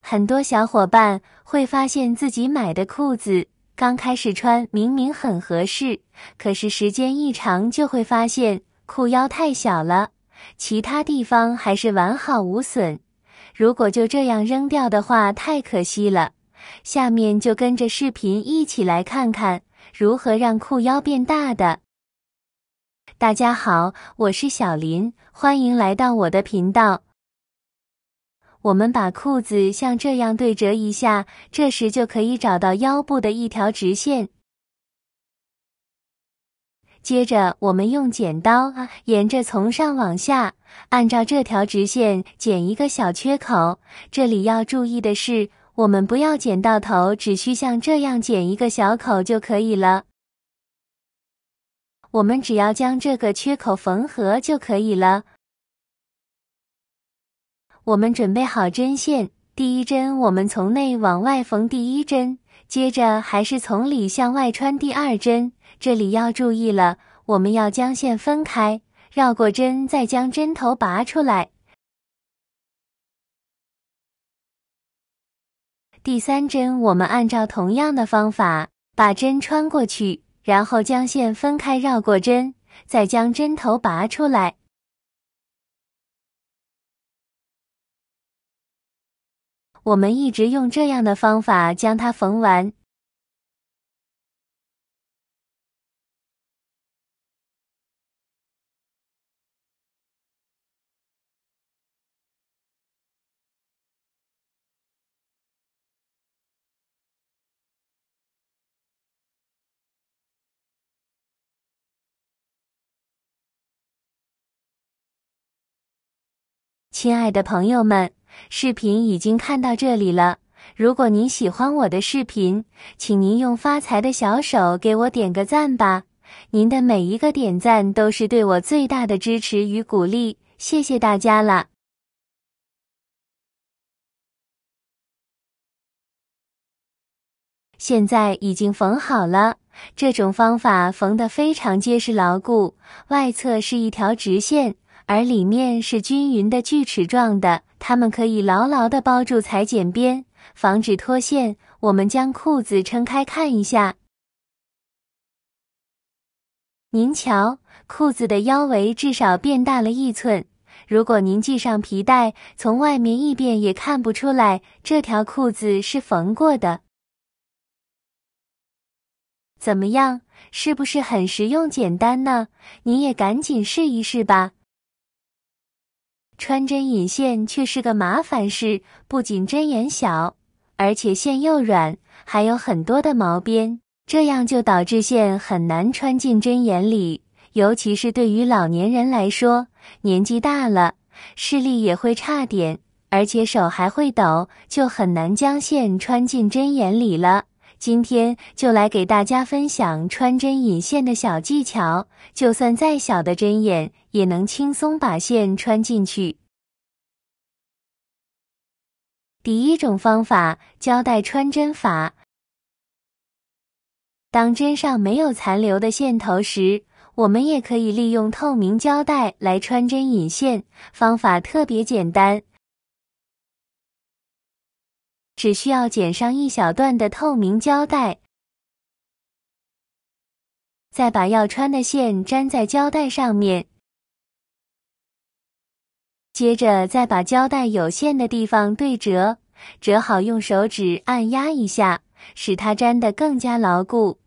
很多小伙伴会发现自己买的裤子刚开始穿明明很合适，可是时间一长就会发现裤腰太小了，其他地方还是完好无损。如果就这样扔掉的话，太可惜了。下面就跟着视频一起来看看如何让裤腰变大的。大家好，我是小林，欢迎来到我的频道。我们把裤子像这样对折一下，这时就可以找到腰部的一条直线。接着我们用剪刀沿着从上往下，按照这条直线剪一个小缺口。这里要注意的是，我们不要剪到头，只需像这样剪一个小口就可以了。我们只要将这个缺口缝合就可以了。我们准备好针线，第一针我们从内往外缝第一针，接着还是从里向外穿第二针。这里要注意了，我们要将线分开，绕过针，再将针头拔出来。第三针我们按照同样的方法把针穿过去，然后将线分开，绕过针，再将针头拔出来。我们一直用这样的方法将它缝完。亲爱的朋友们，视频已经看到这里了。如果您喜欢我的视频，请您用发财的小手给我点个赞吧。您的每一个点赞都是对我最大的支持与鼓励，谢谢大家了。现在已经缝好了，这种方法缝得非常结实牢固，外侧是一条直线，而里面是均匀的锯齿状的，它们可以牢牢地包住裁剪边，防止脱线。我们将裤子撑开看一下。您瞧，裤子的腰围至少变大了1寸。如果您系上皮带，从外面一点也看不出来这条裤子是缝过的。怎么样，是不是很实用简单呢？你也赶紧试一试吧。穿针引线却是个麻烦事，不仅针眼小，而且线又软，还有很多的毛边，这样就导致线很难穿进针眼里，尤其是对于老年人来说，年纪大了，视力也会差点，而且手还会抖，就很难将线穿进针眼里了。今天就来给大家分享穿针引线的小技巧，就算再小的针眼也能轻松把线穿进去。第一种方法，胶带穿针法。当针上没有残留的线头时，我们也可以利用透明胶带来穿针引线，方法特别简单。只需要剪上一小段的透明胶带，再把要穿的线粘在胶带上面，接着再把胶带有线的地方对折，折好用手指按压一下，使它粘得更加牢固。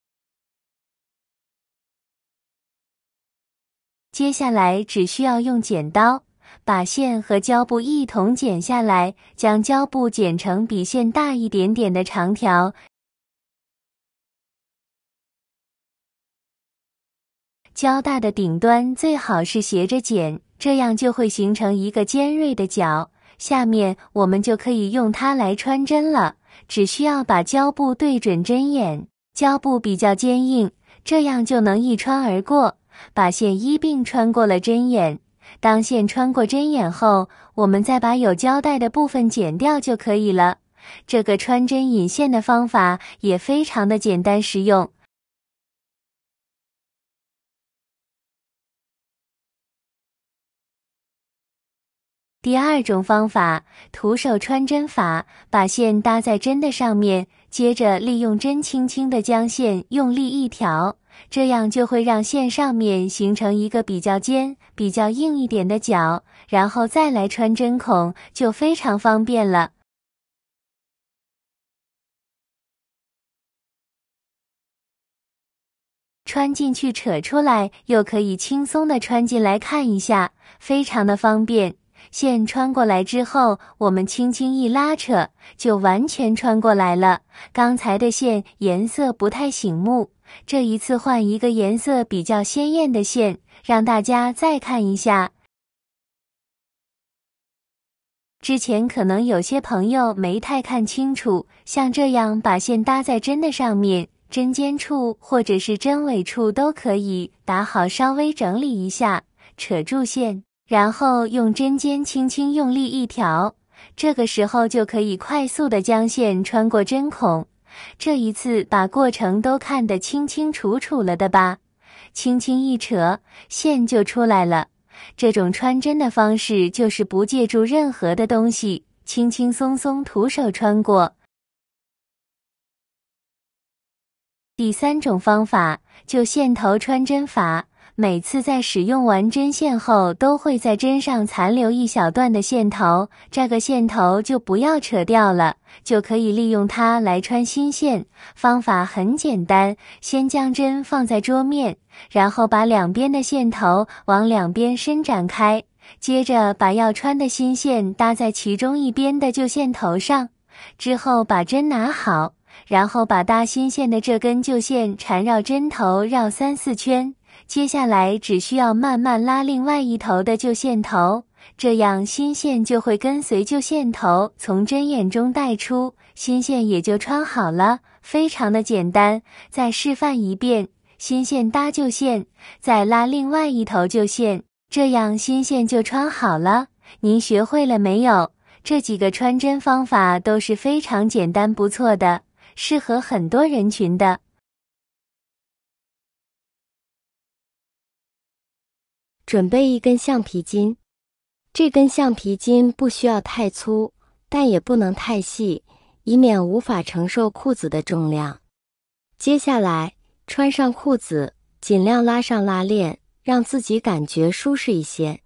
接下来只需要用剪刀把线和胶布一同剪下来，将胶布剪成比线大一点点的长条。胶带的顶端最好是斜着剪，这样就会形成一个尖锐的角。下面我们就可以用它来穿针了，只需要把胶布对准针眼，胶布比较坚硬，这样就能一穿而过，把线一并穿过了针眼。当线穿过针眼后，我们再把有胶带的部分剪掉就可以了。这个穿针引线的方法也非常的简单实用。第二种方法，徒手穿针法，把线搭在针的上面，接着利用针轻轻地将线用力一挑，这样就会让线上面形成一个比较尖、比较硬一点的角，然后再来穿针孔，就非常方便了。穿进去扯出来，又可以轻松地穿进来看一下，非常的方便。线穿过来之后，我们轻轻一拉扯，就完全穿过来了。刚才的线颜色不太醒目，这一次换一个颜色比较鲜艳的线，让大家再看一下。之前可能有些朋友没太看清楚，像这样把线搭在针的上面，针尖处或者是针尾处都可以打好，稍微整理一下，扯住线。然后用针尖轻轻用力一挑，这个时候就可以快速地将线穿过针孔。这一次把过程都看得清清楚楚了的吧？轻轻一扯，线就出来了。这种穿针的方式就是不借助任何的东西，轻轻松松徒手穿过。第三种方法，就线头穿针法。每次在使用完针线后，都会在针上残留一小段的线头，这个线头就不要扯掉了，就可以利用它来穿新线。方法很简单，先将针放在桌面，然后把两边的线头往两边伸展开，接着把要穿的新线搭在其中一边的旧线头上，之后把针拿好，然后把搭新线的这根旧线缠绕针头绕3-4圈。接下来只需要慢慢拉另外一头的旧线头，这样新线就会跟随旧线头从针眼中带出，新线也就穿好了，非常的简单。再示范一遍，新线搭旧线，再拉另外一头旧线，这样新线就穿好了。您学会了没有？这几个穿针方法都是非常简单不错的，适合很多人群的。准备一根橡皮筋，这根橡皮筋不需要太粗，但也不能太细，以免无法承受裤子的重量。接下来，穿上裤子，尽量拉上拉链，让自己感觉舒适一些。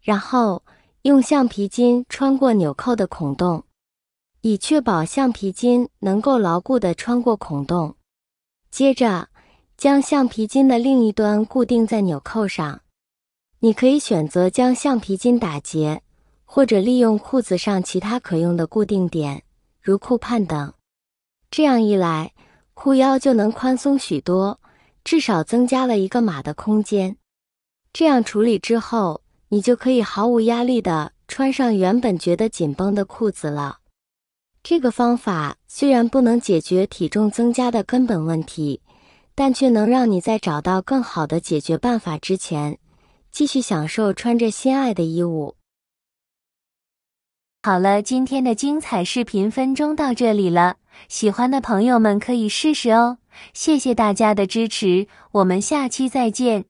然后，用橡皮筋穿过纽扣的孔洞，以确保橡皮筋能够牢固地穿过孔洞。接着，将橡皮筋的另一端固定在纽扣上。你可以选择将橡皮筋打结，或者利用裤子上其他可用的固定点，如裤畔等。这样一来，裤腰就能宽松许多，至少增加了一个码的空间。这样处理之后，你就可以毫无压力地穿上原本觉得紧绷的裤子了。这个方法虽然不能解决体重增加的根本问题，但却能让你在找到更好的解决办法之前，继续享受穿着心爱的衣物。好了，今天的精彩视频分钟到这里了，喜欢的朋友们可以试试哦。谢谢大家的支持，我们下期再见。